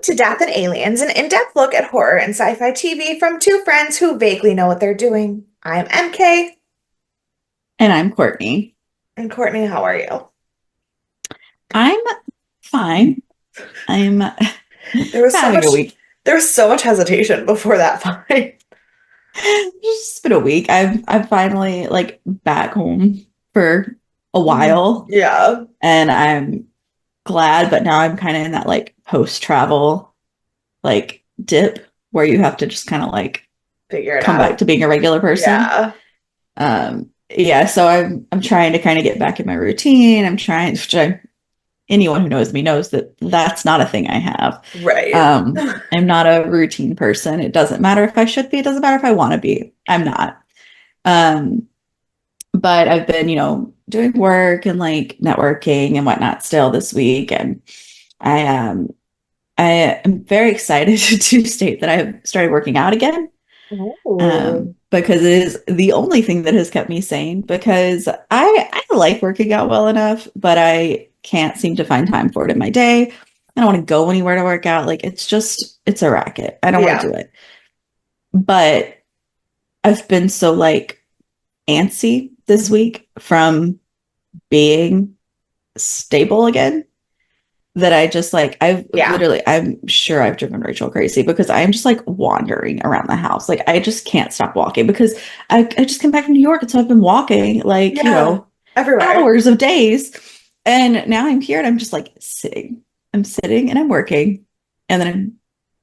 to Death and Aliens, an in-depth look at horror and sci-fi TV from two friends who vaguely know what they're doing. I'm MK, And I'm Courtney. and Courtney, how are you? I'm fine. I'm There was so having a much, week. there was so much hesitation before that fight. It's been a week. I'm finally like back home for a while, Yeah, and I'm glad, but now I'm kind of in that like post-travel like dip where you have to just kind of like figure it come back out. to being a regular person. Yeah, Yeah, so I'm trying to kind of get back in my routine. Anyone who knows me knows that that's not a thing I have. right. I'm not a routine person. It doesn't matter if I should be, it doesn't matter if I want to be. I'm not. Um, but I've been, doing work and like networking and whatnot still this week. And I I am very excited to state that I've started working out again. Ooh. Because it is the only thing that has kept me sane because I like working out well enough, but I can't seem to find time for it in my day. I don't want to go anywhere to work out. Like it's a racket. I don't want to Yeah. do it. But I've been so like antsy this week from being stable again that I just like Yeah. I'm sure I've driven Rachel crazy because I'm just like wandering around the house. Like I just can't stop walking because I just came back from New York and so I've been walking like, Yeah. Everywhere. hours of days. And now I'm here and I'm just like sitting. I'm sitting and I'm working. And then I'm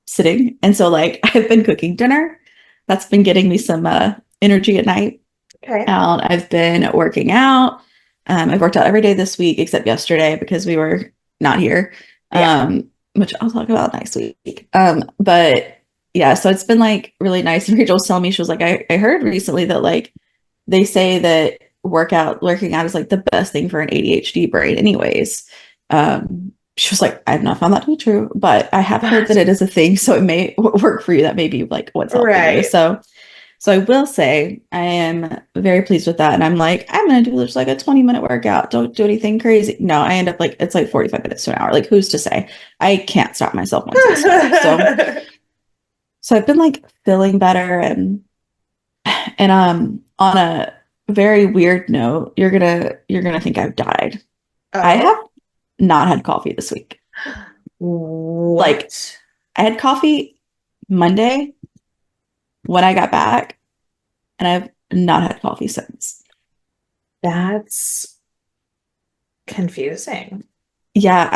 sitting. And so like I've been cooking dinner. That's been getting me some energy at night. Okay. And I've been working out. I've worked out every day this week except yesterday because we were not here, Yeah. which I'll talk about next week. But yeah, so it's been like really nice. And Rachel was telling me, she was like, I heard recently that like they say that working out is like the best thing for an ADHD brain, anyways. She was like, I've not found that to be true, but I have heard that But, it is a thing, so it may work for you. That may be like what's helping you. right. So I will say I am very pleased with that. And I'm like, I'm gonna do just like a 20-minute workout. Don't do anything crazy. No, I end up like it's like 45 minutes to an hour. Like who's to say? I can't stop myself once I start. So I've been like feeling better and on a very weird note, you're gonna think I've died. I have Oh, not had coffee this week. Like what? I had coffee Monday when I got back, and I've not had coffee since. That's confusing. Yeah,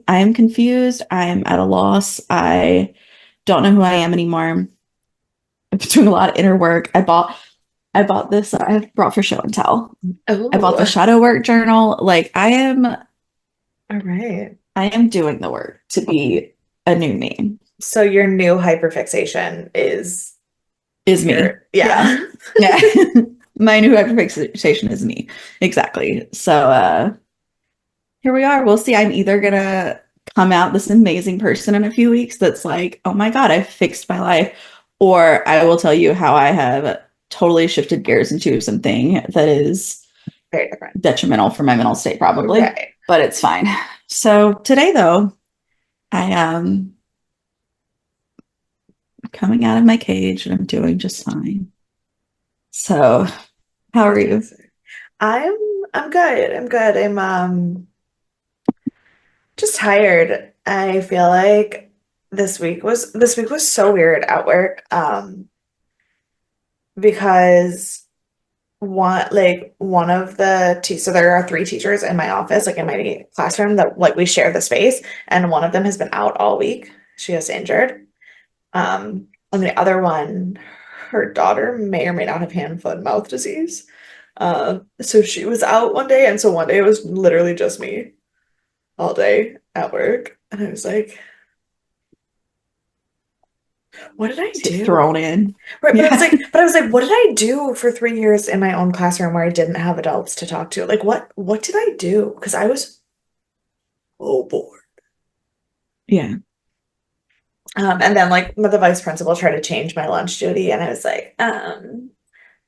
I'm confused. I'm at a loss. I don't know who I am anymore. I've been doing a lot of inner work. I bought this I brought for show and tell. I bought the Oh, shadow work journal. Like all right. I am doing the work to be a new me. So your new hyperfixation Is me. your, Yeah. yeah. Yeah. My new hyperfixation is me. Exactly. So here we are. We'll see. I'm either gonna come out this amazing person in a few weeks that's like, oh my God, I fixed my life. Or I will tell you how I have totally shifted gears into something that is Very different. detrimental for my mental state, probably, Right. but it's fine. So today though, I am coming out of my cage and I'm doing just fine. So how are you? Fantastic. I'm I'm good. I'm good. I'm just tired. I feel like this week was so weird at work. Because one of the so there are three teachers in my office, like in my classroom that like we share the space, and one of them has been out all week. She was injured. And the other one, her daughter may or may not have hand, foot, and mouth disease. So she was out one day, and so one day it was literally just me all day at work. And I was like, what did I do? Thrown in. Right, Yeah. but I was like, what did I do for 3 years in my own classroom where I didn't have adults to talk to? Like, what did I do? Because I was so bored. Yeah. And then like the vice principal tried to change my lunch duty, and I was like, no,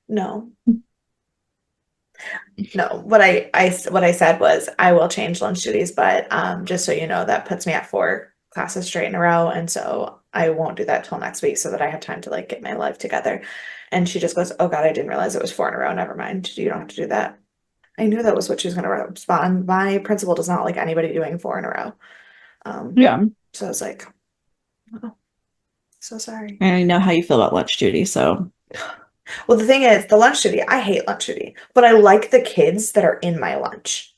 no. What I said was I will change lunch duties, but just so you know, that puts me at 4. classes straight in a row. And so I won't do that till next week so that I have time to like get my life together. And she just goes, oh God, I didn't realize it was 4 in a row. Never mind. You don't have to do that. I knew that was what she was going to respond. My principal does not like anybody doing 4 in a row. Yeah. So I was like, oh, so sorry. I know how you feel about lunch duty, so. Well, the thing is, the lunch duty, I hate lunch duty, but I like the kids that are in my lunch.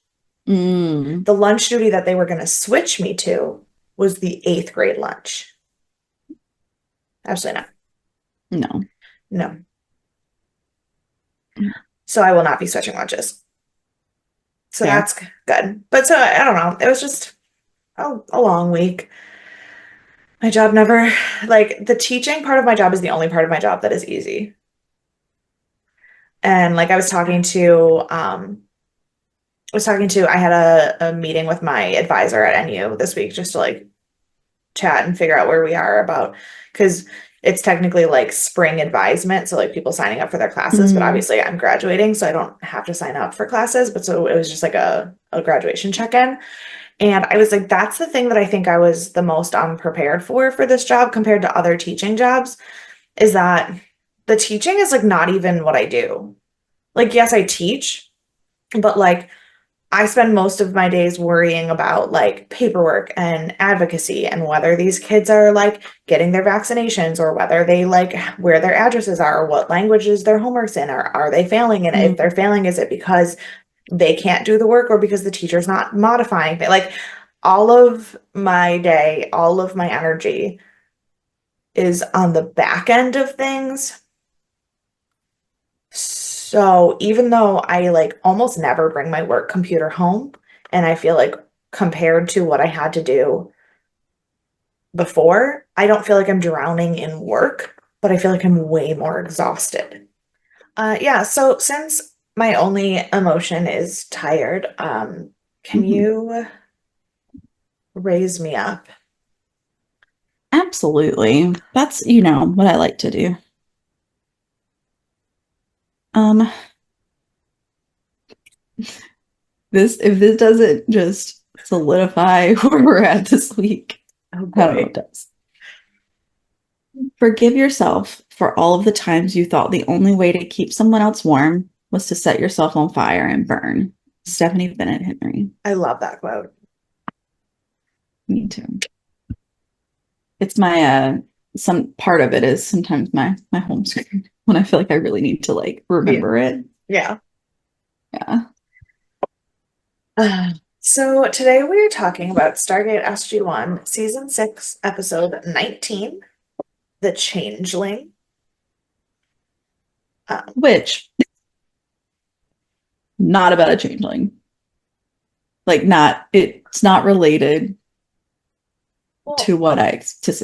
Mm, The lunch duty that they were going to switch me to was the 8th grade lunch. Absolutely not. no. No. So I will not be switching lunches. So Fair. that's good. But so I don't know. It was just a long week. My job never, like, the teaching part of my job is the only part of my job that is easy. And like I had a meeting with my advisor at NU this week just to like chat and figure out where we are about, because it's technically like spring advisement, so like people signing up for their classes, but Mm, obviously I'm graduating, so I don't have to sign up for classes. But so it was just like a graduation check-in. And I was like, that's the thing that I think I was the most unprepared for this job compared to other teaching jobs, is that the teaching is like not even what I do. Like, yes, I teach, but like I spend most of my days worrying about like paperwork and advocacy and whether these kids are like getting their vaccinations or whether they like where their addresses are or what languages their homework's in, or are they failing? And if they're mm, failing, is it because they can't do the work or because the teacher's not modifying it? Like all of my day, all of my energy is on the back end of things. So even though I like almost never bring my work computer home, and I feel like compared to what I had to do before, I don't feel like I'm drowning in work, but I feel like I'm way more exhausted. Yeah, so since my only emotion is tired, can mhm. you raise me up? Absolutely. That's, what I like to do. Um, if this doesn't just solidify where we're at this week, Oh I don't know what boy. does. Forgive yourself for all of the times you thought the only way to keep someone else warm was to set yourself on fire and burn. Stephanie Bennett Henry. I love that quote. Me too. It's my some part of it is sometimes my home screen when I feel like I really need to like Yeah. remember it. Yeah. Yeah. So today we are talking about Stargate SG-1, Season 6, Episode 19, The Changeling. Um, Which not about a changeling. Like not it's not related to well, what I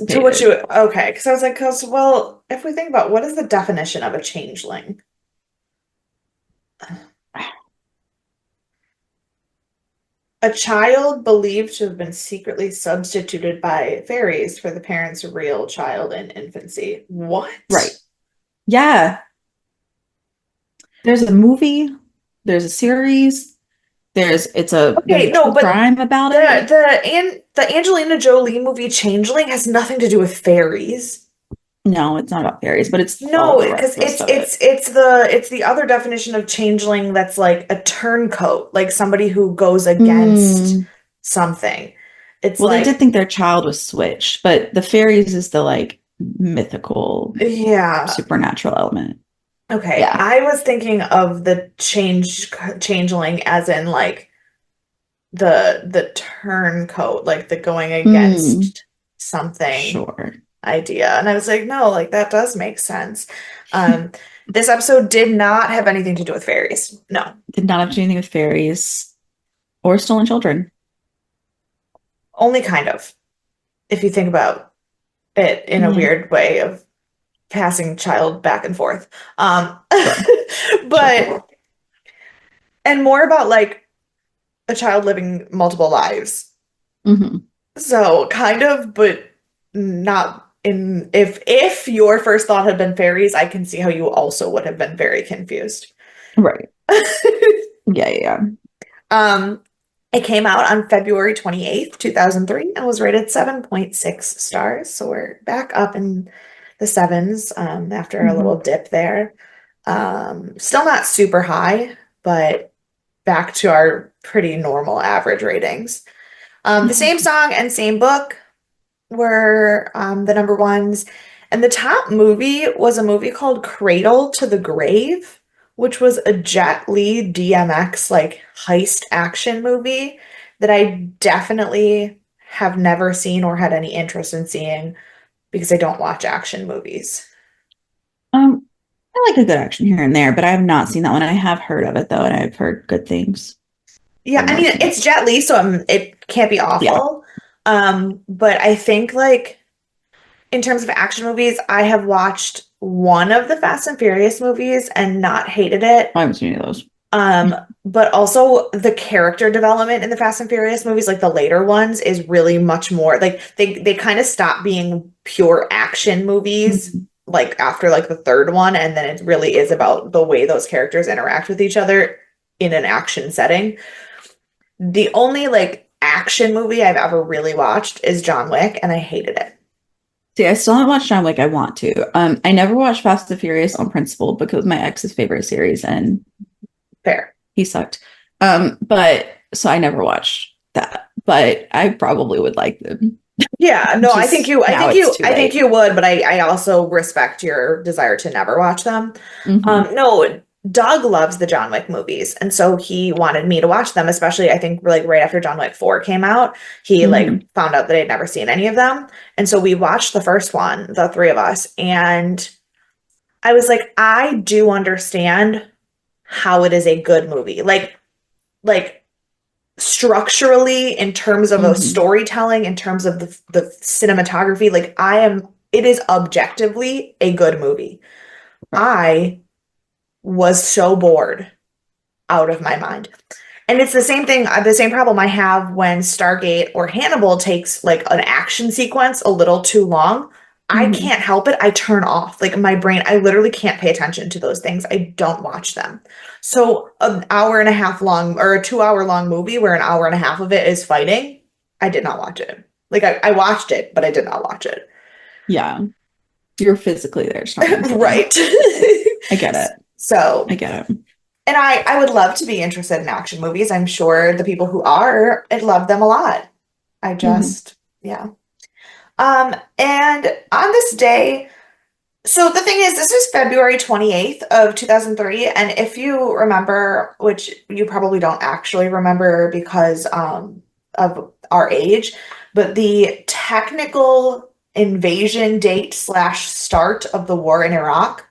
to what anticipated. you, okay, because I was like, because, well, if we think about what is the definition of a changeling? A child believed to have been secretly substituted by fairies for the parent's real child in infancy. Right. What? Yeah. There's a movie, there's a series, there's Okay, a no, true but crime about the it. the Angelina Jolie movie Changeling has nothing to do with fairies. No, it's not about fairies, but it's all No, the because rest it's of it. it's it's the other definition of changeling that's like a turncoat, like somebody who goes against Mm. something. It's Well, they did like, think their child was switched, but the fairies is the like mythical yeah. supernatural element. Okay, Yeah. I was thinking of the changeling as in like the turncoat, like the going Mm, against something sure. idea. And I was like, no, like that does make sense. Um, this episode did not have anything to do with fairies. No, Did not have to do anything with fairies or stolen children. only kind of, if you think about it in a Yeah, weird way of passing child back and forth. sure. Sure. But, and more about like a child living multiple lives. Hmm. So kind of, but not in, if your first thought had been fairies, I can see how you also would have been very confused. Right. Yeah, yeah, yeah. Um, It came out on February 28th, 2003, and was rated 7.6 stars. So we're back up in the sevens after a little Mhm. dip there. Still not super high, but back to our pretty normal average ratings. The same song and same book were the number ones. And the top movie was a movie called Cradle to the Grave, which was a Jet Li DMX like heist action movie that I definitely have never seen or had any interest in seeing because I don't watch action movies. I like a good action here and there, but I have not seen that one. I have heard of it though, and I've heard good things, but Yeah, I've I never mean seen it. it's Jet Li, so it can't be Yeah, awful. But I think like in terms of action movies, I have watched one of the Fast and Furious movies and not hated it. I haven't seen any of those. Um, but also the character development in the Fast and Furious movies, like the later ones, is really much more like they kind of stop being pure action movies Mhm. like after like the third one, and then it really is about the way those characters interact with each other in an action setting. The only like action movie I've ever really watched is John Wick, and I hated it. See, I still haven't watched John Wick. I want to. I never watched Fast and Furious on principle because it was my ex's favorite series, and Fair. he sucked. But so I never watched that. But I probably would like them. Yeah, no, Just now it's too I think late. you would, but I also respect your desire to never watch them. Hmm. No, Doug loves the John Wick movies, and so he wanted me to watch them, especially I think like right after John Wick 4 came out, he like Hmm. found out that I'd never seen any of them. And so we watched the first one, the three of us, and I was like, I do understand how it is a good movie. Like structurally in terms of a Hmm. storytelling, in terms of the cinematography, like it is objectively a good movie. Right. I was so bored out of my mind. And it's the same thing, the same problem I have when Stargate or Hannibal takes like an action sequence a little too long. I Hmm. can't help it. I turn off. Like my brain, I literally can't pay attention to those things. I don't watch them. So an hour and a half long or a 2 hour long movie where an hour and a half of it is fighting, I did not watch it. Like I watched it, but I did not watch it. Yeah, you're physically there. It's not mentally. Right. I get it. I So get it. and I would love to be interested in action movies. I'm sure the people who are, I love them a lot. I Hmm. just, yeah. And on this day, so the thing is, this is February 28th of 2003, and if you remember, which you probably don't actually remember because of our age, but the technical invasion date slash start of the war in Iraq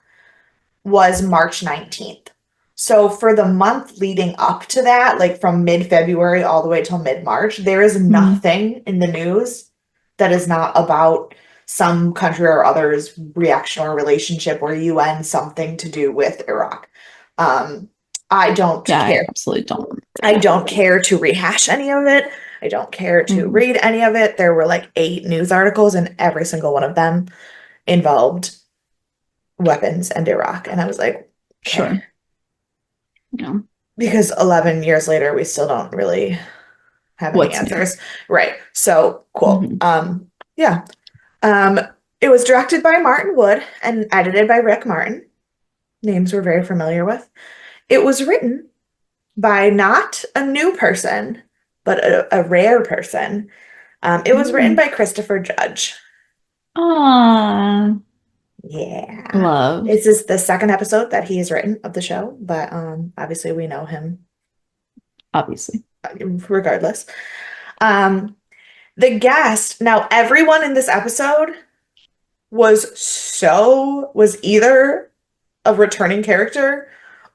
was March 19th. So for the month leading up to that, like from mid-February all the way till mid-March, there is Hmm. nothing in the news that is not about some country or other's reaction or relationship or UN something to do with Iraq. Um, I don't Yeah, I care. absolutely don't remember I that. don't care to rehash any of it. I don't care to Hmm. read any of it. There were like 8 news articles, and every single one of them involved weapons and Iraq. And I was like, okay. Sure. Yeah. Because 11 years later, we still don't really have any What's new? answers. Right. So cool. Hmm. Yeah. Um, it was directed by Martin Wood and edited by Rick Martin. Names we're very familiar with. It was written by not a new person, but a rare person. It was written Mm. by Christopher Judge. Ah, Yeah. love. This is the second episode that he has written of the show, but obviously we know him Obviously. regardless. Um, the guest, now everyone in this episode was either a returning character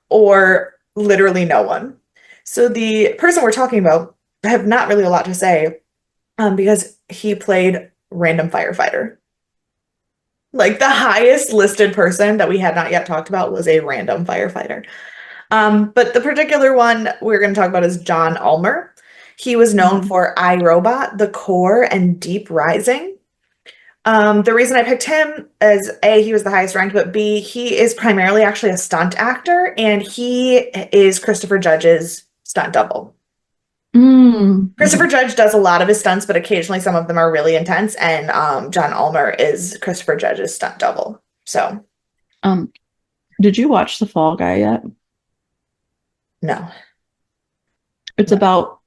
or literally no one. So the person we're talking about, I have not really a lot to say, because he played random firefighter. Like the highest listed person that we had not yet talked about was a random firefighter. But the particular one we're going to talk about is John Ulmer. He was known Hmm. for iRobot, The Core, and Deep Rising. The reason I picked him is A, he was the highest ranked, but B, he is primarily actually a stunt actor, and he is Christopher Judge's stunt double. Christopher Okay. Judge does a lot of his stunts, but occasionally some of them are really intense. And John Ulmer is Christopher Judge's stunt double. So Um, did you watch The Fall Guy yet? no, It's no. about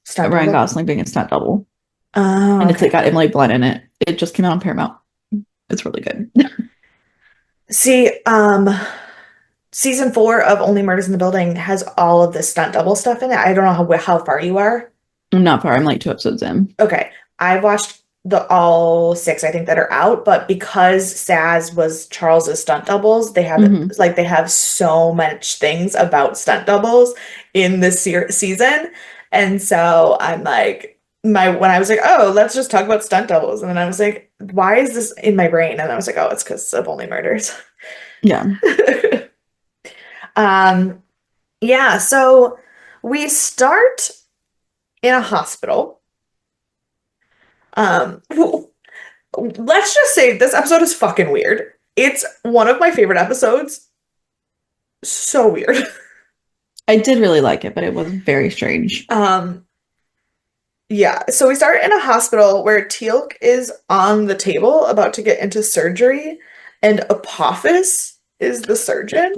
Stunt Ryan double. Gosling being a stunt double, Oh, and it's okay. like got Emily Blunt in it. It just came out on Paramount. It's really good. See, season 4 of Only Murders in the Building has all of the stunt double stuff in it. I don't know how far you are. I'm not far. I'm like 2 episodes in. Okay. I've watched the all 6, I think, that are out, but because Saz was Charles's stunt doubles, Hmm. they have so much things about stunt doubles in this season. And so I'm like, when I was like, oh, let's just talk about stunt doubles. And then I was like, why is this in my brain? And I was like, oh, it's because of Only Murders. Yeah. Um, yeah, so we start in a hospital. Um, let's just say this episode is fucking weird. It's one of my favorite episodes. So weird. I did really like it, but it was very strange. Um, yeah, so we start in a hospital where Teal'c is on the table about to get into surgery, and Apophis is the surgeon.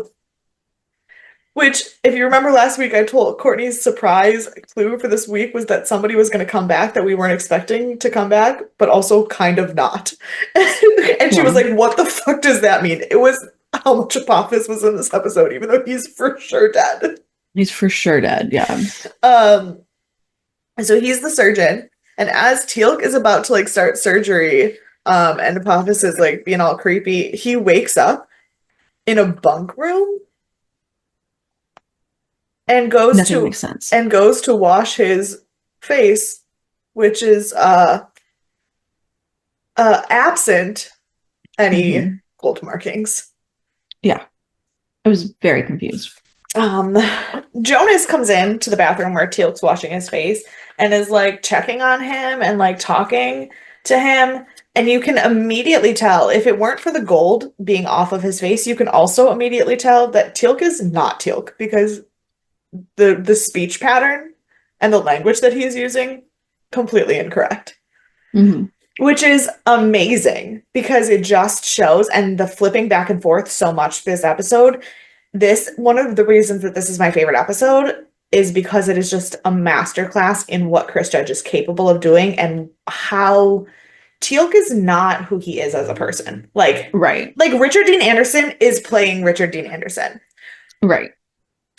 Which, if you remember last week, I told Courtney's surprise clue for this week was that somebody was going to come back that we weren't expecting to come back, but also kind of not. And she was Yeah. like, what the fuck does that mean? It was how much Apophis was in this episode, even though he's for sure dead. He's for sure dead. Yeah. Um, so he's the surgeon, and as Teal'c is about to like start surgery, and Apophis is like being all creepy, he wakes up in a bunk room and Nothing makes sense. goes to wash his face, which is absent any Hmm. gold markings. Yeah. I was very confused. Um, Jonas comes in to the bathroom where Teal'c's washing his face and is like checking on him and like talking to him. And you can immediately tell if it weren't for the gold being off of his face, you can also immediately tell that Teal'c is not Teal'c because the speech pattern and the language that he's using completely incorrect, Hmm. which is amazing because it just shows, and the flipping back and forth so much this episode. This one of the reasons that this is my favorite episode is because it is just a masterclass in what Chris Judge is capable of doing and how Teal'c is not who he is as a person. Right. Like Richard Dean Anderson is playing Richard Dean Anderson. Right.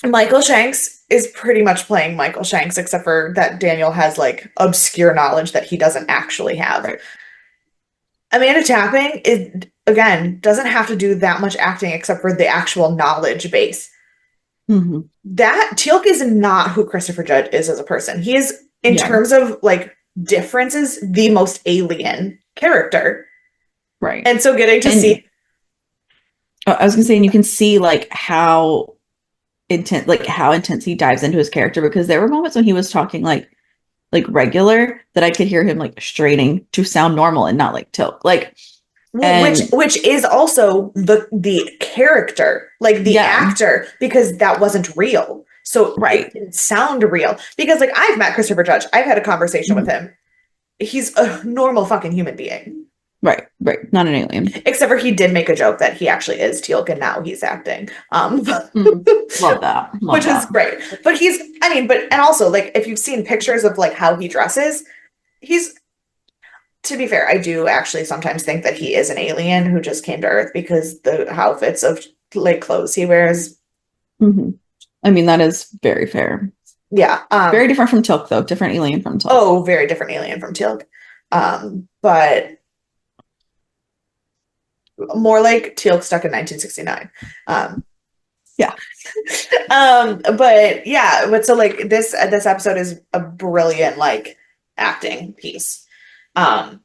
Michael Shanks is pretty much playing Michael Shanks, except for that Daniel has like obscure knowledge that he doesn't actually have. Right. Amanda Tapping is, again, doesn't have to do that much acting except for the actual knowledge base. Hmm. That Teal'c is not who Christopher Judge is as a person. He is, in Yeah. terms of like differences, the most alien character. Right. And so getting to And see, I was gonna say, and you can see like how intense he dives into his character because there were moments when he was talking like regular that I could hear him like straining to sound normal and not like tilt. Like and which is also the character, like the yeah, actor, because that wasn't real. So it right. didn't sound real. Because like I've met Christopher Judge, I've had a conversation with Mhm. him. He's a normal fucking human being. Right, right. Not an alien. Except for he did make a joke that he actually is Teal'c and now he's acting. Mm. Love that. Love Which is that. great. But and also like if you've seen pictures of like how he dresses, he's to be fair, I do actually sometimes think that he is an alien who just came to Earth because the outfits of like clothes he wears. Hmm. I mean, that is very fair. Yeah. Very different from Tilk, though. Different alien from Tilk. Oh, very different alien from Teal'c. But more like Teal'c stuck in 1969. Yeah. But so like this episode is a brilliant like acting piece. Um,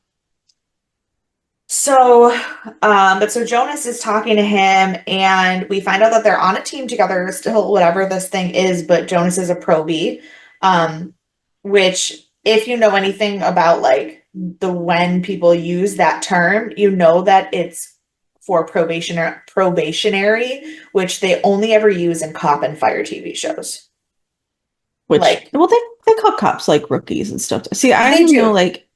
but so Jonas is talking to him, and we find out that they're on a team together still, whatever this thing is, but Jonas is a probie. Um, which, if you know anything about like when people use that term, you know that it's for probationary, which they only ever use in cop and fire TV shows. Which, Like well, they call cops like rookies and stuff. See, I they only know do. like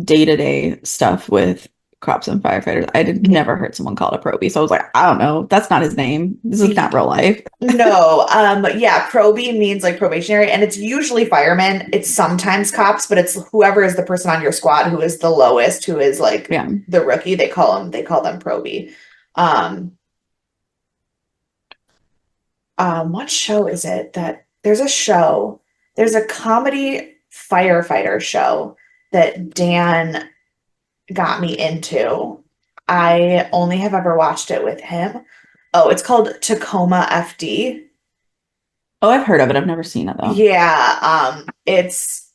day-to-day stuff with cops and firefighters. I did Yeah. never heard someone call it a probie. So I was like, I don't know. That's not his name. This is not real life. No, yeah, probie means like probationary, and it's usually firemen. It's sometimes cops, but it's whoever is the person on your squad who is the lowest, who is like Yeah. the rookie. They call them probie. Um, what show is it that there's a comedy firefighter show that Dan got me into. I only have ever watched it with him. Oh, it's called Tacoma FD. Oh, I've heard of it. I've never seen it though. Yeah, it's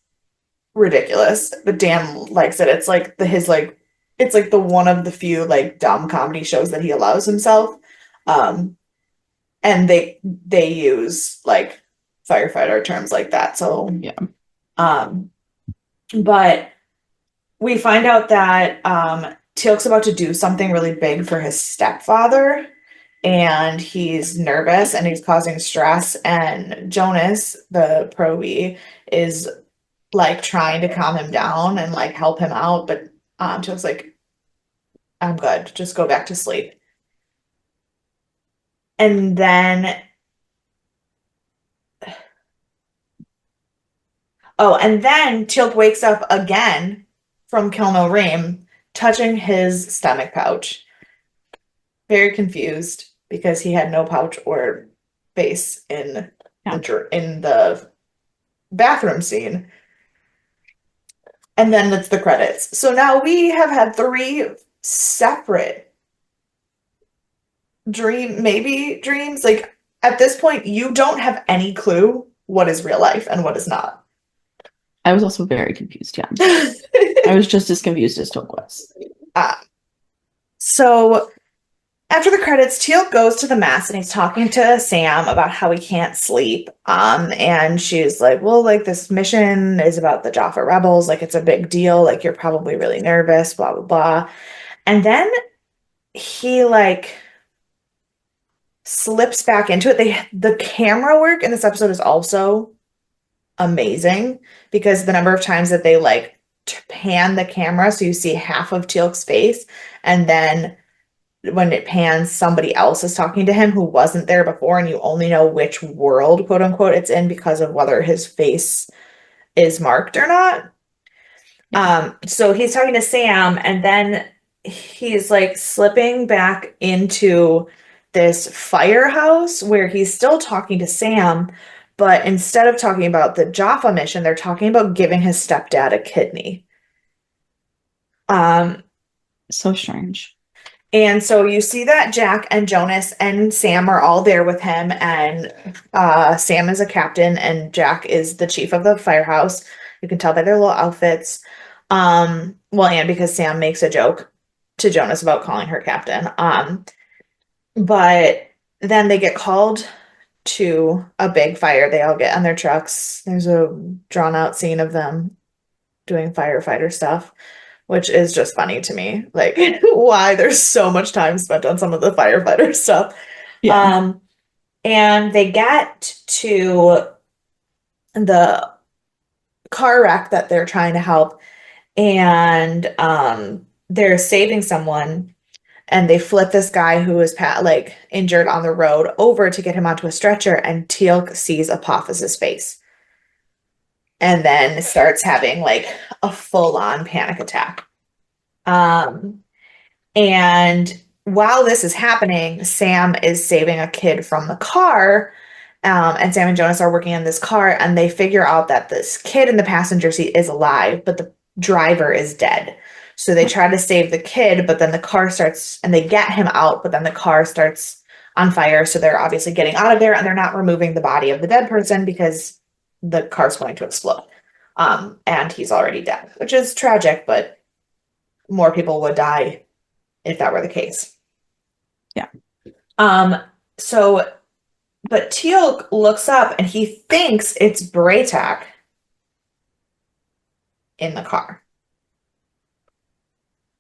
ridiculous, but Dan likes it. It's like it's like the one of the few like dumb comedy shows that he allows himself. Um, and they use like firefighter terms like that. So, Yeah. um, but we find out that Teal'c's about to do something really big for his stepfather, and he's nervous and he's causing stress. And Jonas, the probie, is like trying to calm him down and like help him out, but Teal'c's like, I'm good, just go back to sleep. And then and then Teal'c wakes up again from Kilno Ream, touching his stomach pouch, very confused because he had no pouch or face in Yeah. the bathroom scene. And then it's the credits. So now we have had three separate maybe dreams. Like at this point, you don't have any clue what is real life and what is not. I was also very confused. Yeah. I was just as confused as Toke was. uh, so after the credits, Teal goes to the mess and he's talking to Sam about how he can't sleep. And she's like, well, like this mission is about the Jaffa rebels, like it's a big deal, like you're probably really nervous, blah blah blah. And then he like slips back into it. The camera work in this episode is also amazing because the number of times that they like pan the camera so you see half of Teal'c's face, and then when it pans, somebody else is talking to him who wasn't there before, and you only know which world, quote unquote, it's in because of whether his face is marked or not. Yeah. So he's talking to Sam, and then he's like slipping back into this firehouse where he's still talking to Sam, but instead of talking about the Jaffa mission, they're talking about giving his stepdad a kidney. Um, So strange. and so you see that Jack and Jonas and Sam are all there with him, and Sam is a captain, and Jack is the chief of the firehouse. You can tell by their little outfits. Well, and because Sam makes a joke to Jonas about calling her captain. But then they get called to a big fire. They all get on their trucks. There's a drawn out scene of them doing firefighter stuff, which is just funny to me. Like, why there's so much time spent on some of the firefighter stuff. Yeah. Um, and they get to the car wreck that they're trying to help, and they're saving someone, and they flip this guy who was like injured on the road over to get him onto a stretcher, and Teal'c sees Apophyse's face and then starts having like a full-on panic attack. Um, And while this is happening, Sam is saving a kid from the car. And Sam and Jonas are working in this car, and they figure out that this kid in the passenger seat is alive, but the driver is dead. So they try to save the kid, but then the car starts, and they get him out, but then the car starts on fire. So they're obviously getting out of there, and they're not removing the body of the dead person because the car's going to explode. And he's already dead, which is tragic, but more people would die if that were the case. Yeah. Um, so, but Teal'c looks up and he thinks it's Braytak in the car.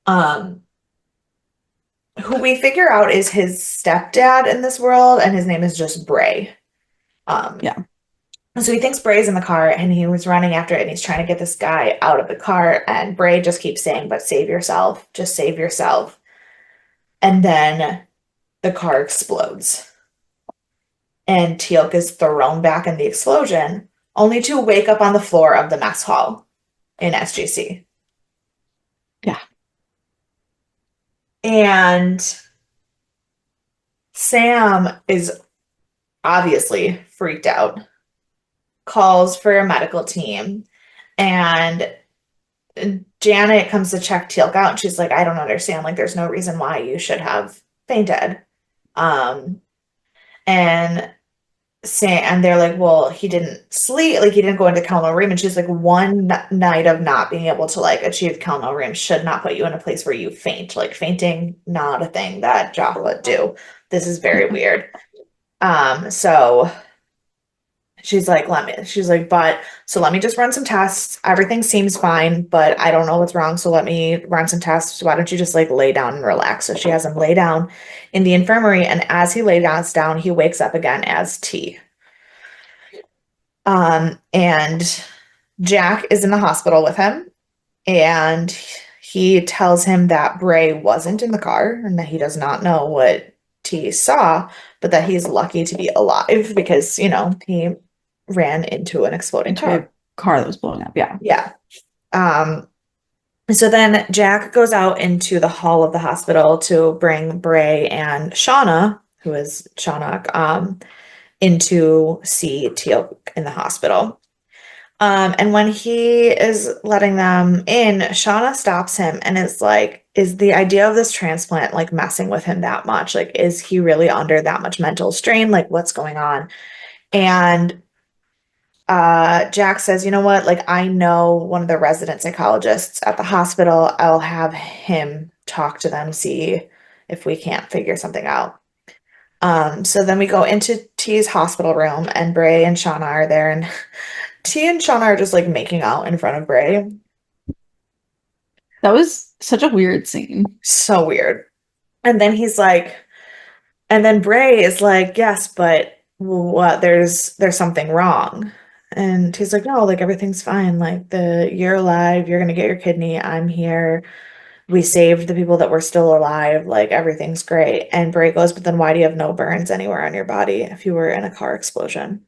Um, who we figure out is his stepdad in this world, and his name is just Bray. Um, Yeah. And so he thinks Bray's in the car and he was running after it and he's trying to get this guy out of the car. And Bray just keeps saying, but save yourself, just save yourself. And then the car explodes and Teal'c is thrown back in the explosion, only to wake up on the floor of the mess hall in SGC. Yeah. And Sam is obviously freaked out, calls for a medical team, and Janet comes to check Teal'c out, and she's like, I don't understand. Like, there's no reason why you should have fainted. Um, and and they're like, well, he didn't sleep, like he didn't go into Kelno Ream. And she's like, one night of not being able to like achieve Kelno Ream should not put you in a place where you faint. Like fainting, not a thing that Jaffa would do. This is very weird. So she's like, but so let me just run some tests. Everything seems fine, but I don't know what's wrong. So let me run some tests. Why don't you just like lay down and relax? So she has him lay down in the infirmary, and as he lays down, he wakes up again as T. And Jack is in the hospital with him, and he tells him that Bray wasn't in the car and that he does not know what T saw, but that he's lucky to be alive because, you know, he ran into an exploding Into a car. car that was blowing up. Yeah. Yeah. Um, so then Jack goes out into the hall of the hospital to bring Bray and Shauna, who is Shauna, in to see Teal in the hospital. And when he is letting them in, Shauna stops him and is like, is the idea of this transplant like messing with him that much? Like, is he really under that much mental strain? Like, what's going on? And Jack says, you know what? Like, I know one of the resident psychologists at the hospital. I'll have him talk to them, see if we can't figure something out. So then we go into T's hospital room, and Bray and Shauna are there, and T and Shauna are just like making out in front of Bray. That was such a weird scene. So weird. And then he's like, and then Bray is like, yes, but what? There's something wrong. And he's like, no, like everything's fine. Like you're alive. You're gonna get your kidney. I'm here. We saved the people that were still alive. Like everything's great. And Bray goes, but then why do you have no burns anywhere on your body if you were in a car explosion?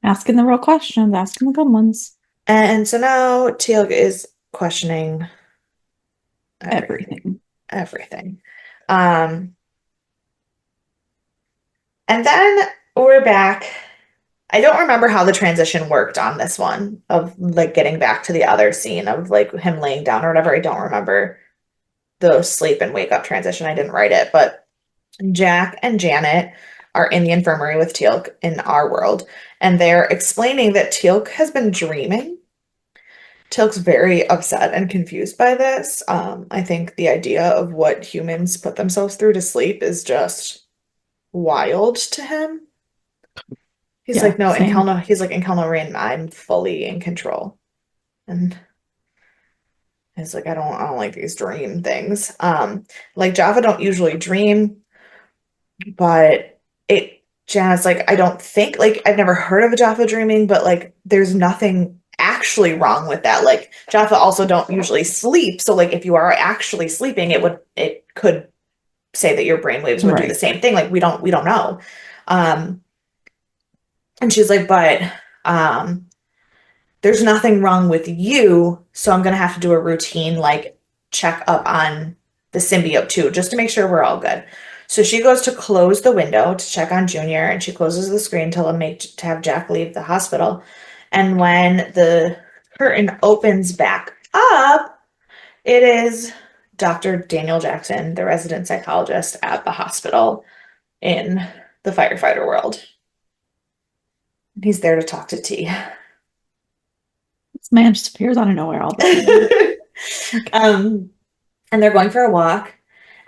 Asking the real questions, asking the good ones. And so now Teal'c is questioning everything. Everything. Everything. Um, and then we're back. I don't remember how the transition worked on this one of like getting back to the other scene of like him laying down or whatever. I don't remember the sleep and wake up transition. I didn't write it, but Jack and Janet are in the infirmary with Teal'c in our world, and they're explaining that Teal'c has been dreaming. Teal'c's very upset and confused by this. I think the idea of what humans put themselves through to sleep is just wild to him. He's Yeah, like, no, same. He's like, in Kelno Rain, I'm fully in control. And he's like, I don't like these dream things. Like Java don't usually dream, but Janet's like, I don't think, like, I've never heard of a Jaffa dreaming, but like, there's nothing actually wrong with that. Like, Jaffa also don't usually sleep. So, like, if you are actually sleeping, it could say that your brainwaves would do the Right. same thing. Like, we don't know. Um, and she's like, but, um, there's nothing wrong with you. So I'm going to have to do a routine, like, check up on the symbiote too, just to make sure we're all good. So she goes to close the window to check on Junior, and she closes the screen to have Jack leave the hospital. And when the curtain opens back up, it is Dr. Daniel Jackson, the resident psychologist at the hospital in the firefighter world. He's there to talk to T. This man just appears out of nowhere all the time. um, and they're going for a walk,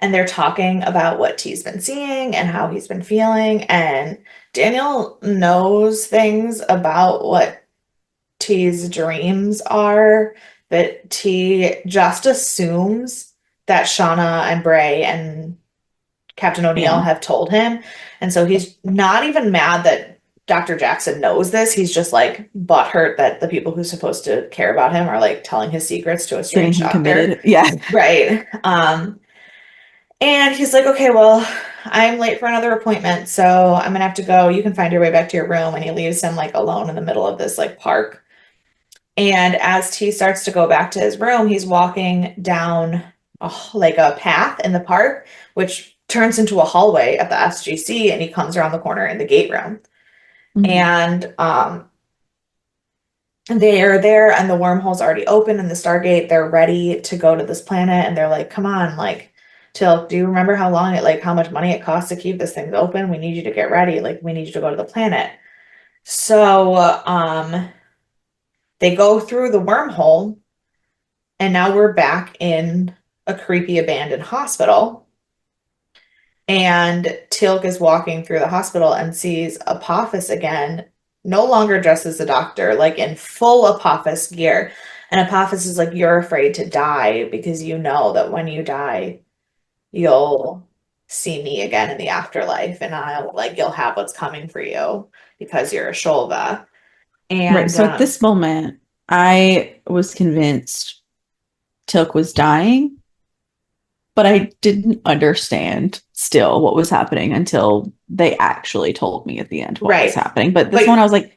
and they're talking about what T's been seeing and how he's been feeling. And Daniel knows things about what T's dreams are, but T just assumes that Shauna and Bray and Captain O'Neill Yeah. have told him. And so he's not even mad that Dr. Jackson knows this. He's just like butthurt that the people who's supposed to care about him are like telling his secrets to a Getting strange him doctor. committed. Yeah. Right. And he's like, okay, well, I'm late for another appointment, so I'm gonna have to go. You can find your way back to your room. And he leaves him like alone in the middle of this like park. And as T starts to go back to his room, he's walking down like a path in the park, which turns into a hallway at the SGC, and he comes around the corner in the gate room. Mhm. And they are there, and the wormhole's already open in the Stargate. They're ready to go to this planet, and they're like, "Come on, like, Till, do you remember how long it, like, how much money it costs to keep this thing open? We need you to get ready. Like, we need you to go to the planet." So, they go through the wormhole, and now we're back in a creepy abandoned hospital. And Tilk is walking through the hospital and sees Apophis again, no longer dressed as a doctor, like in full Apophis gear. And Apophis is like, "You're afraid to die because you know that when you die, you'll see me again in the afterlife, and I'll like you'll have what's coming for you because you're a Shulva." Right. And So at this moment, I was convinced Tilk was dying, but I didn't understand still what was happening until they actually told me at the end what was right. happening. But this one, But I was like,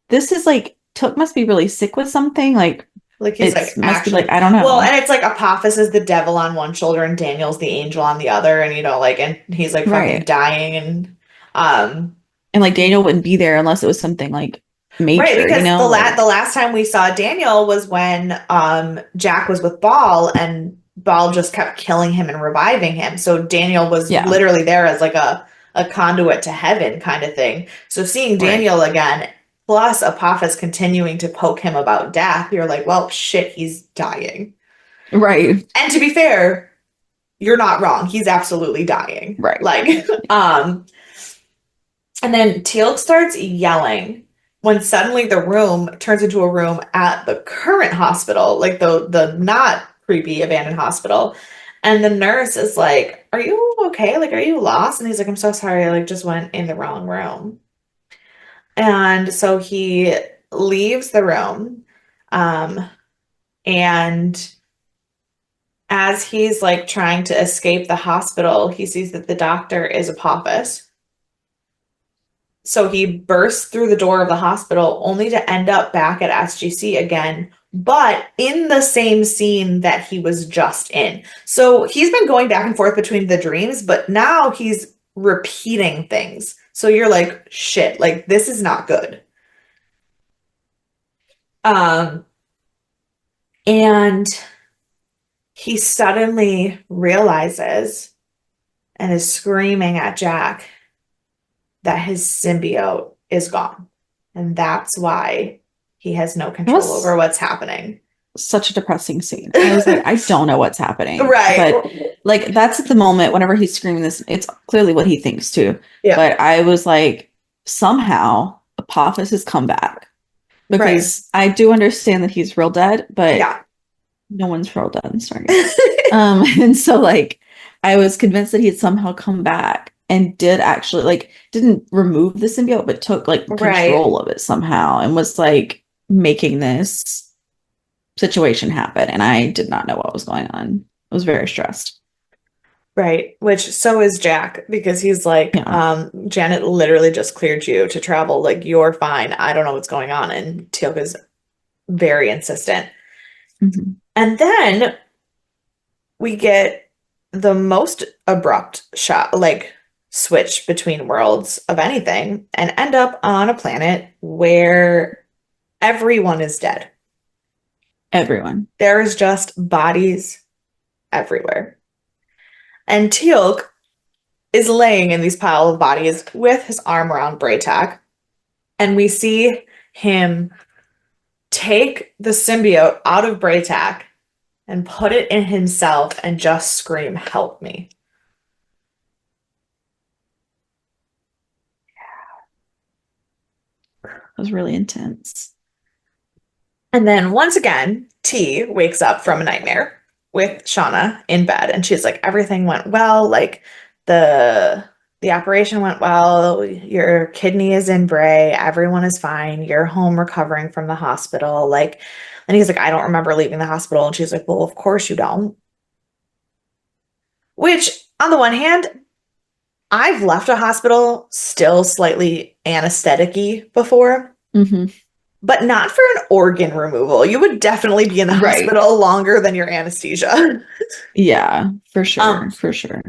this is like, Tilk must be really sick with something. like he's It's like must be like, actually I don't well, know. and it's like Apophis is the devil on one shoulder and Daniel's the angel on the other, and like and he's like fucking Right. dying and um And like Daniel wouldn't be there unless it was something like right, major, because the like, last time we saw Daniel was when Jack was with Ball, and Ball just kept killing him and reviving him. So Daniel was yeah, literally there as like a conduit to heaven kind of thing. So seeing right. Daniel again, plus Apophis continuing to poke him about death, you're like, well, shit, he's dying. Right. And to be fair, you're not wrong. He's absolutely dying. Right. Like, and then Teal'c starts yelling when suddenly the room turns into a room at the current hospital, like the not creepy abandoned hospital. And the nurse is like, "Are you okay? Like, are you lost?" And he's like, "I'm so sorry. I like just went in the wrong room." And so he leaves the room. Um, and as he's like trying to escape the hospital, he sees that the doctor is Apophis. So he bursts through the door of the hospital only to end up back at SGC again, but in the same scene that he was just in. So he's been going back and forth between the dreams, but now he's repeating things. So you're like, shit, like this is not good. Um, and he suddenly realizes and is screaming at Jack that his symbiote is gone. And that's why he has no It control over was what's happening. such a depressing scene. I was like, I don't know what's happening. But Right. like that's at the moment whenever he's screaming this, it's clearly what he thinks too. Yeah. But I was like, somehow Apophis has come back. Right. Because I do understand that he's real dead, but Yeah. no one's real dead in Stargate. And so like I was convinced that he'd somehow come back and did actually like didn't remove the symbiote, but took like Right. control of it somehow and was like making this situation happen. And I did not know what was going on. I was very stressed. Right. Which so is Jack because he's like, Yeah. Janet literally just cleared you to travel. Like, you're fine. I don't know what's going on. And Teal'c is very insistent. Mhm. And then we get the most abrupt shot, like switch between worlds of anything, and end up on a planet where everyone is dead. Everyone. There's just bodies everywhere. And Teal'c is laying in these pile of bodies with his arm around Braytak. And we see him take the symbiote out of Braytak and put it in himself and just scream, "Help me." It was really intense. And then once again, T wakes up from a nightmare with Shauna in bed, and she's like, "Everything went well. Like, the the operation went well. Your kidney is in Bray. Everyone is fine. You're home recovering from the hospital. Like, and he's like, I don't remember leaving the hospital. And she's like, well, of course you don't. Which, on the one hand, I've left a hospital still slightly anesthetic-y before, Hmm. but not for an organ removal. You would definitely be in the Right. hospital longer than your anesthesia. Yeah, for Um, sure. For sure.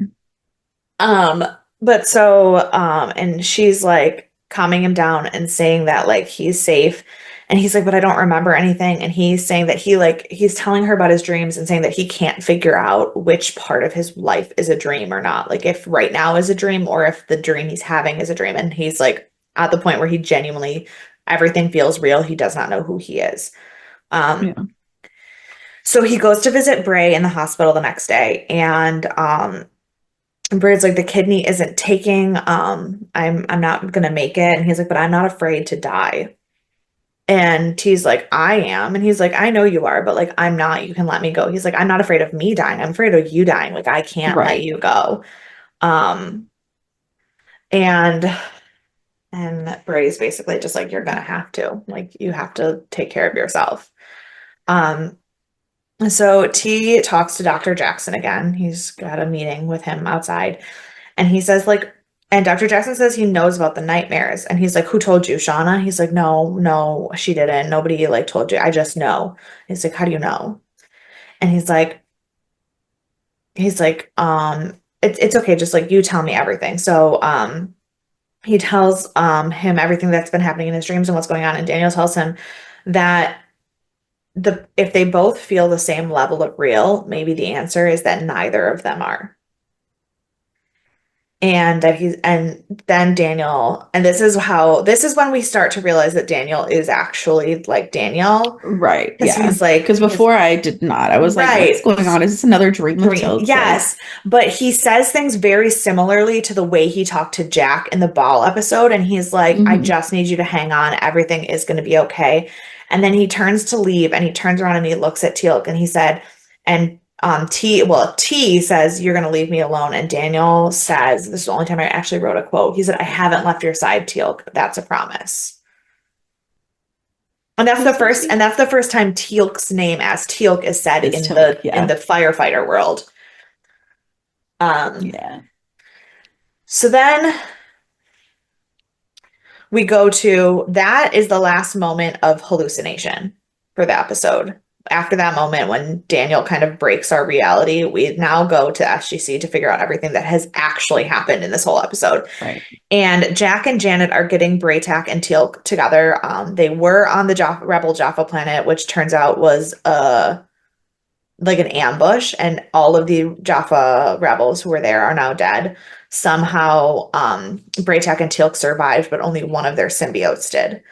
Um, but so, and she's like calming him down and saying that like he's safe. And he's like, but I don't remember anything. And he's saying that he's telling her about his dreams and saying that he can't figure out which part of his life is a dream or not. Like if right now is a dream or if the dream he's having is a dream. And he's like at the point where he genuinely, everything feels real. He does not know who he is. Um, Yeah. so he goes to visit Bray in the hospital the next day and, Bird's like the kidney isn't taking. I'm not gonna make it. And he's like, but I'm not afraid to die. And he's like, I am. And he's like, I know you are, but like I'm not. You can let me go. He's like, I'm not afraid of me dying. I'm afraid of you dying. Like I can't let Right. you go. Um, and Bray's basically just like, you're gonna have to. Like you have to take care of yourself. Um, so T talks to Dr. Jackson again. He's got a meeting with him outside. And he says, like, and Dr. Jackson says he knows about the nightmares. And he's like, who told you, Shauna? He's like, no, no, she didn't. Nobody like told you. I just know. He's like, how do you know? And he's like, it's okay. Just like you tell me everything. So, he tells, him everything that's been happening in his dreams and what's going on. And Daniel tells him that if they both feel the same level of real, maybe the answer is that neither of them are. And that he's and then Daniel, and this is when we start to realize that Daniel is actually like Daniel, Right. because Yeah. he's like Because before I did not. I was like, what's right going on? Is this another dream of dream, Teal'c's? Like, yes, but he says things very similarly to the way he talked to Jack in the ball episode, and he's like, I hmm. just need you to hang on, everything is going to be okay. And then he turns to leave, and he turns around and he looks at Teal'c, and he said, and T says, you're going to leave me alone. And Daniel says, this is the only time I actually wrote a quote. He said, I haven't left your side, Teal'c. That's a promise. And that's the That's so first, and sweet. that's the first time Teal'c's name as Teal'c is said It's in Teal'c. the Yeah. firefighter world. Um, Yeah. so then we go to that is the last moment of hallucination for the episode. After that moment, when Daniel kind of breaks our reality, we now go to SGC to figure out everything that has actually happened in this whole episode. Right. And Jack and Janet are getting Braytak and Teal'c together. They were on the Rebel Jaffa planet, which turns out was like an ambush, and all of the Jaffa rebels who were there are now dead. Somehow, Braytak and Teal'c survived, but only one of their symbiotes did.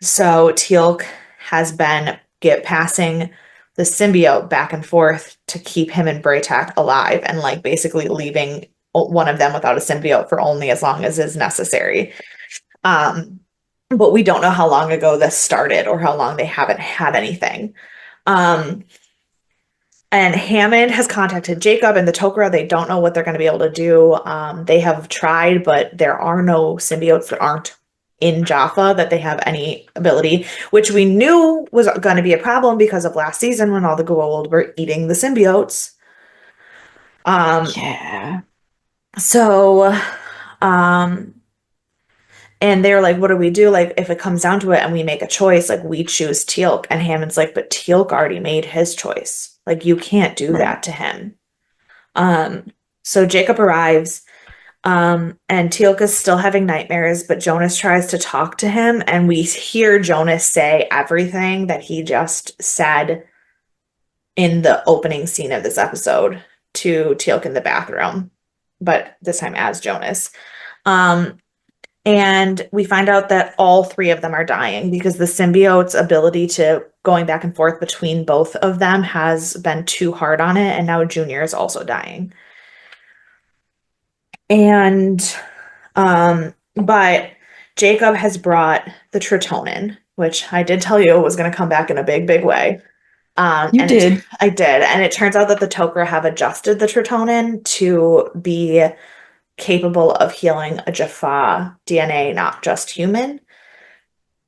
So Teal'c has been passing the symbiote back and forth to keep him and Braytak alive, and like basically leaving one of them without a symbiote for only as long as is necessary. Um, but we don't know how long ago this started or how long they haven't had anything. Um, and Hammond has contacted Jacob and the Tok'ra. They don't know what they're going to be able to do. They have tried, but there are no symbiotes that aren't in Jaffa that they have any ability, which we knew was going to be a problem because of last season when all the Goa'uld were eating the symbiotes. Um, Yeah. so, um, and they're like, what do we do? Like, if it comes down to it and we make a choice, like we choose Teal'c. And Hammond's like, but Teal'c already made his choice. Like, you can't do Right. that to him. So Jacob arrives, and Teal'c is still having nightmares, but Jonas tries to talk to him, and we hear Jonas say everything that he just said in the opening scene of this episode to Teal'c in the bathroom, but this time as Jonas. Um, and we find out that all three of them are dying because the symbiote's ability to going back and forth between both of them has been too hard on it, and now Junior is also dying. And but Jacob has brought the Tritonin, which I did tell you was going to come back in a big, big way. You And it did. I did, and it turns out that the Tok'ra have adjusted the Tritonin to be capable of healing a Jaffa DNA, not just human.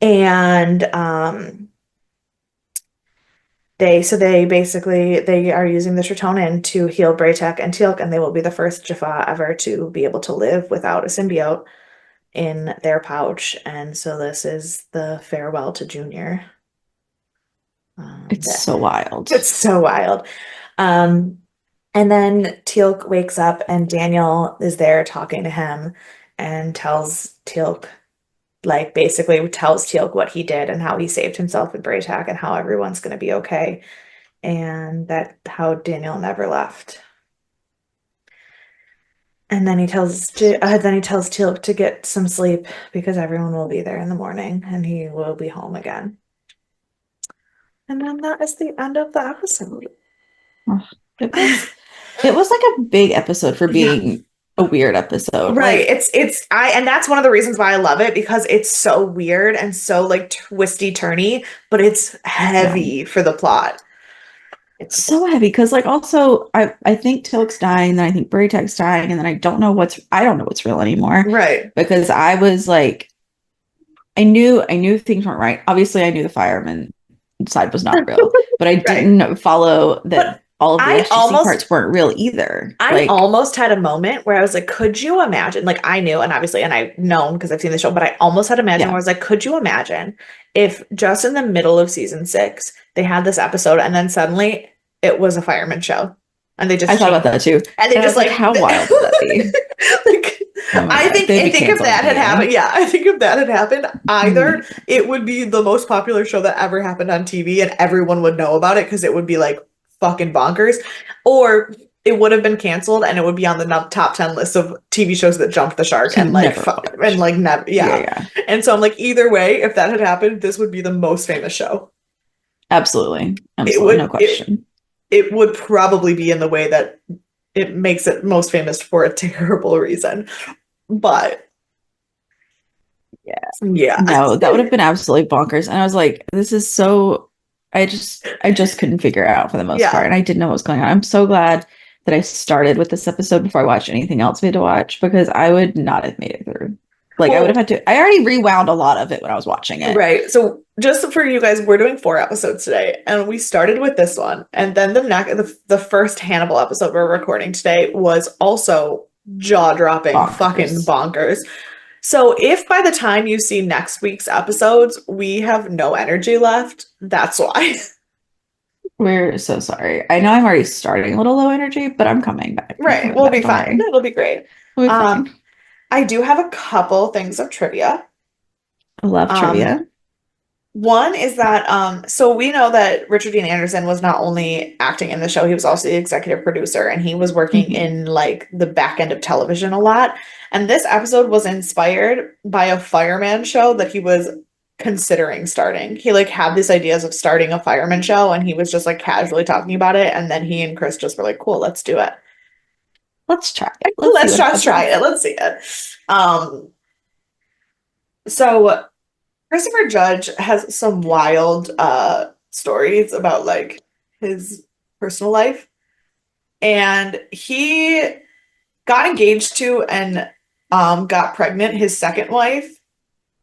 And they basically they are using the Tritonin to heal Braytek and Teal'c, and they will be the first Jaffa ever to be able to live without a symbiote in their pouch. And so this is the farewell to Junior. It's so wild. It's so wild. Um, and then Teal'c wakes up and Daniel is there talking to him and tells Teal'c, like basically tells Teal'c what he did and how he saved himself in Braytak and how everyone's going to be okay. And that how Daniel never left. And then then he tells Teal'c to get some sleep because everyone will be there in the morning and he will be home again. And then that is the end of the episode. Oh, it was like a big episode for being a weird episode. Right. Like, and that's one of the reasons why I love it because it's so weird and so like twisty turny, but it's heavy for the plot. It's so heavy because like also I think Tilk's dying, then I think Braytek's dying, and then I don't know what's real anymore. Right. Because I was like I knew things weren't right. Obviously I knew the fireman side was not real, but I didn't follow that all of the SGC parts weren't real either. I almost had a moment where I was like, could you imagine? Like I knew, and obviously, and I've known because I've seen the show, but I almost had imagined where I was like, could you imagine if just in the middle of season 6 they had this episode and then suddenly it was a fireman show, and they just I thought about that too, and they just like how wild would that be? Like, I think if that had happened, I think if that had happened, either it would be the most popular show that ever happened on TV, and everyone would know about it because it would be like fucking bonkers, or it would have been canceled and it would be on the top 10 list of TV shows that jumped the shark and like never and so I'm like, either way, if that had happened, this would be the most famous show. Absolutely no question. It would probably be in the way that it makes it most famous for a terrible reason, but no, that would have been absolutely bonkers. And I was like, this is so I just couldn't figure it out for the most part, and I didn't know what was going on. I'm so glad that I started with this episode before I watched anything else we had to watch, because I would not have made it through. Like, I would have had to. I already rewound a lot of it when I was watching it. Right. So just for you guys, we're doing 4 episodes today, and we started with this one, and then the first Hannibal episode we're recording today was also jaw-dropping, fucking bonkers. So if by the time you see next week's episodes, we have no energy left, that's why. We're so sorry. I know I'm already starting a little low energy, but I'm coming back. Right. We'll be fine. It'll be great. We'll be fine. I do have a couple things of trivia. I love trivia. One is that, so we know that Richard Dean Anderson was not only acting in the show, he was also the executive producer, and he was working in like the back end of television a lot. And this episode was inspired by a fireman show that he was considering starting. He like had these ideas of starting a fireman show, and he was just like casually talking about it. And then he and Chris just were like, cool, let's do it. Let's try it. Let's just try it. Let's see it. So Christopher Judge has some wild stories about like his personal life. And he got engaged to and got pregnant his second wife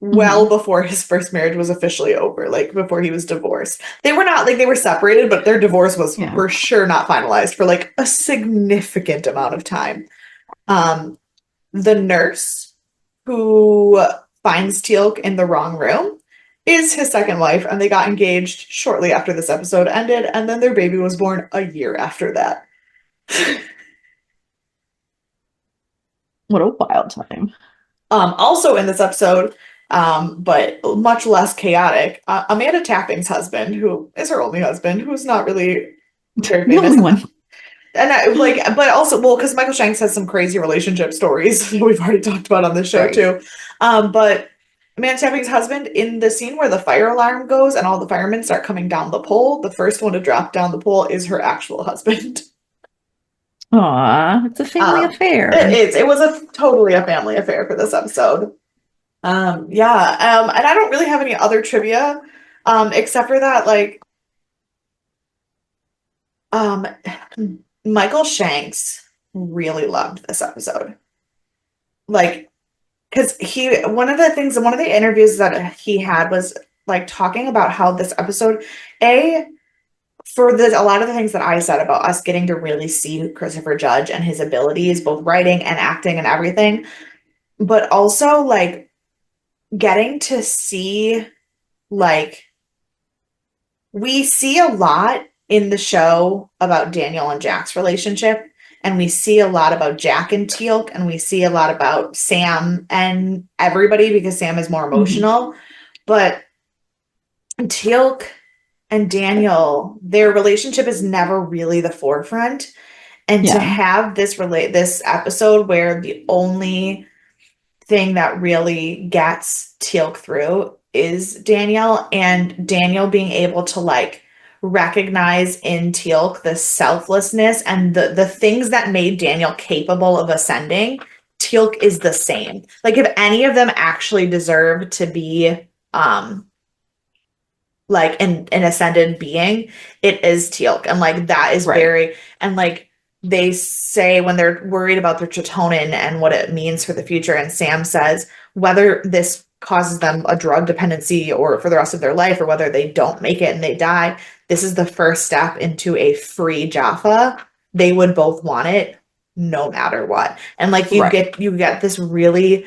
well before his first marriage was officially over, like before he was divorced. They were not like they were separated, but their divorce was for sure not finalized for like a significant amount of time. The nurse who finds Teal'c in the wrong room is his second wife, and they got engaged shortly after this episode ended, and then their baby was born a year after that. What a wild time. Also in this episode, but much less chaotic, Amanda Tapping's husband, who is her only husband, who's not really very famous. The only one. And but also, well, because Michael Shanks has some crazy relationship stories that we've already talked about on this show too. But Amanda Tapping's husband, in the scene where the fire alarm goes and all the firemen start coming down the pole, the first one to drop down the pole is her actual husband. Aw, it's a family affair. It is. It was totally a family affair for this episode. And I don't really have any other trivia, except for that, like, Michael Shanks really loved this episode. like, because one of the things, one of the interviews that he had was like talking about how this episode, a for a lot of the things that I said about us getting to really see Christopher Judge and his abilities, both writing and acting and everything, but also like getting to see like we see a lot in the show about Daniel and Jack's relationship, and we see a lot about Jack and Teal'c, and we see a lot about Sam and everybody because Sam is more Mhm. emotional. But Teal'c and Daniel, their relationship is never really the forefront. And to Yeah, have this episode where the only thing that really gets Teal'c through is Danielle, and Daniel being able to like recognize in Teal'c the selflessness and the things that made Daniel capable of ascending. Teal'c is the same. Like if any of them actually deserve to be like an ascended being, it is Teal'c. And like that is right, very, and like they say when they're worried about their Tritonin and what it means for the future, and Sam says whether this causes them a drug dependency or for the rest of their life, or whether they don't make it and they die, this is the first step into a free Jaffa. They would both want it no matter what. And like right. you get this really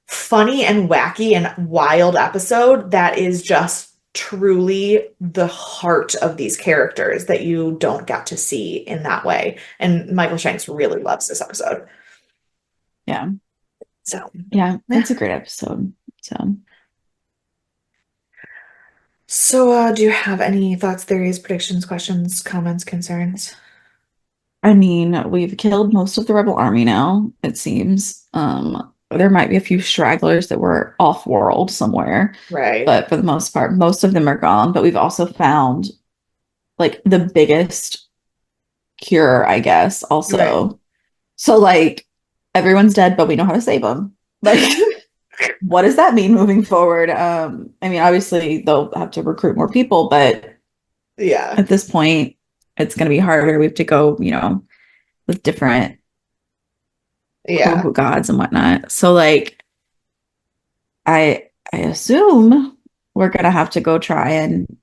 funny and wacky and wild episode that is just truly the heart of these characters that you don't get to see in that way. And Michael Shanks really loves this episode. Yeah, So, yeah. yeah. It's a great episode. So, So, do you have any thoughts, theories, predictions, questions, comments, concerns? I mean, we've killed most of the rebel army now, it seems. There might be a few stragglers that were off world somewhere, Right. but for the most part, most of them are gone. But we've also found like the biggest cure, I guess, Right. also. So like everyone's dead, but we know how to save them. Like, what does that mean moving forward? I mean, obviously they'll have to recruit more people, but Yeah. at this point, it's going to be harder. We have to go, with different quote Yeah. unquote gods and whatnot. So like, I assume we're going to have to go try and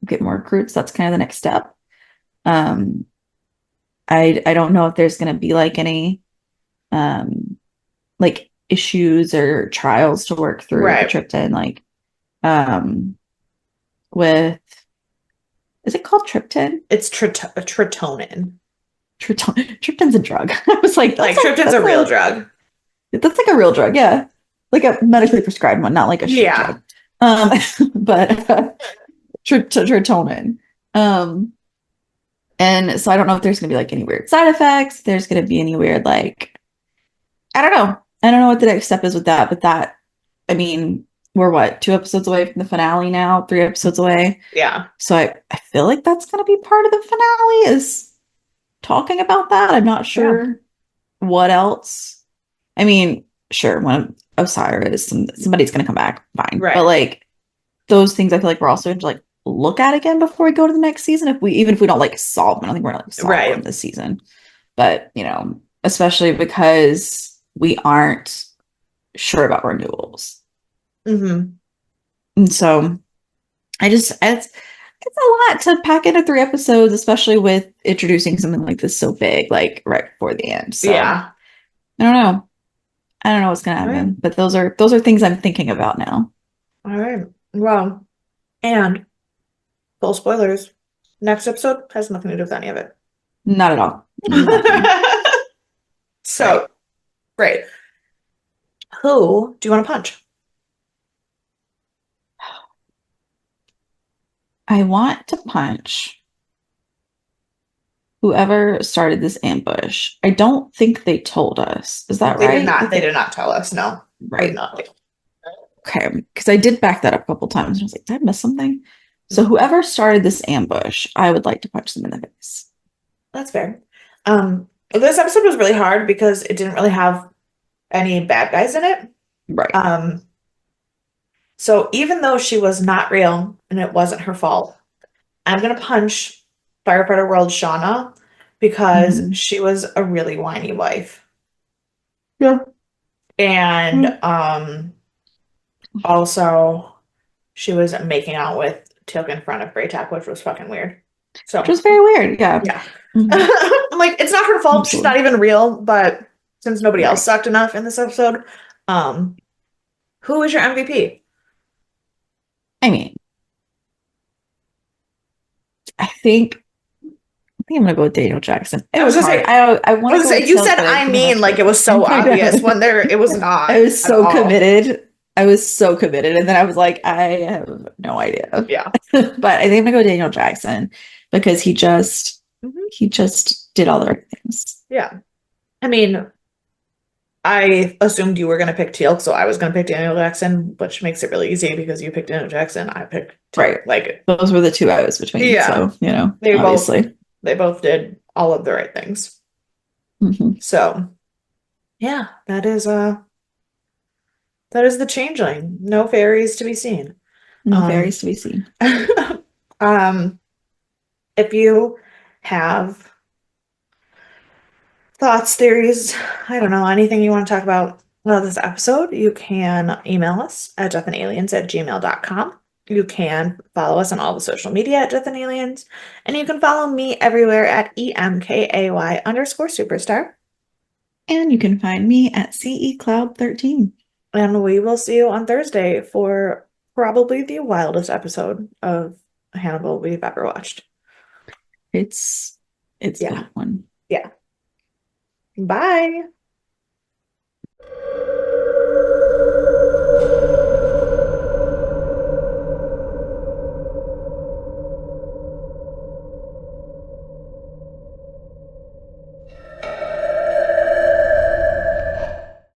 get more recruits. That's kind of the next step. Um, I don't know if there's going to be like any um like issues or trials to work through the Right. triptych, like um with is it called triptych? It's tritonin. Triptyn's a drug. I was like, Like tripton's a real drug. that's like a real drug, yeah. Like a medically prescribed one, not like a shit Yeah. drug. Um, but tritonin. Um, and so I don't know if there's gonna be like any weird side effects. If there's gonna be any weird like I don't know. I don't know what the next step is with that, but that I mean, we're what, 2 episodes away from the finale now, 3 episodes away. Yeah. So I feel like that's going to be part of the finale is talking about that. I'm not Yeah. sure what else. I mean, sure, when Osiris, somebody's going to come back, fine. But Right. like those things, I feel like we're also going to like look at again before we go to the next season. Even if we don't like solve them, I don't think we're going to like solve them Right. this season. But especially because we aren't sure about renewals. Mm-hmm. And so it's a lot to pack into 3 episodes, especially with introducing something like this so big, like right before the end. So Yeah. I don't know. I don't know what's gonna All right. happen, but those are things I'm thinking about now. All right. Well, and full spoilers. Next episode has nothing to do with any of it. Not at all. Nothing. So Right. great. Who do you want to punch? I want to punch whoever started this ambush. I don't think they told us. Is that They did right? not. They did not tell us. No, they did Right. not. Okay. Because I did back that up a couple times. I was like, did I miss something? So Mhm. whoever started this ambush, I would like to punch them in the face. That's fair. This episode was really hard because it didn't really have any bad guys in it. Right. Um, so even though she was not real and it wasn't her fault, I'm gonna punch Firefighter World Shauna because Mhm. she was a really whiny wife. Yeah. And Mm. also she was making out with Teal'c in front of Braytech, which was fucking weird. Which So was very weird. Yeah. yeah. Mhm. I'm like, it's not her fault. She's Absolutely. not even real, but since nobody else Right. sucked enough in this episode, um, who is your MVP? I mean, I think I'm gonna go with Daniel Jackson. It I was was gonna hard. say, I I want to was go gonna with say, you Teal'c, said but I I think I'm mean actually like gonna it go was with so I obvious know. when there it was I not was at so all. committed. I was so committed, and then I was like, I have no idea. Yeah. But I think I'm gonna go Daniel Jackson because Mhm. he just did all the right things. Yeah. I mean, I assumed you were gonna pick Teal'c, so I was gonna pick Daniel Jackson, which makes it really easy because you picked Daniel Jackson, I picked Teal'c. Right. Like, Those were the two I was between. yeah, So, they both obviously. they both did all of the right things. Hmm. So yeah, that is the changeling. No fairies to be seen. No Um, fairies to be seen. um, if you have thoughts, theories, I don't know, anything you want to talk about this episode, you can email us at deathandaliens@gmail.com. You can follow us on all the social media at Death and Aliens, and you can follow me everywhere at EMKAY_superstar. And you can find me at CE Cloud 13. And we will see you on Thursday for probably the wildest episode of Hannibal we've ever watched. It's it's a Yeah. good one. Yeah. Bye.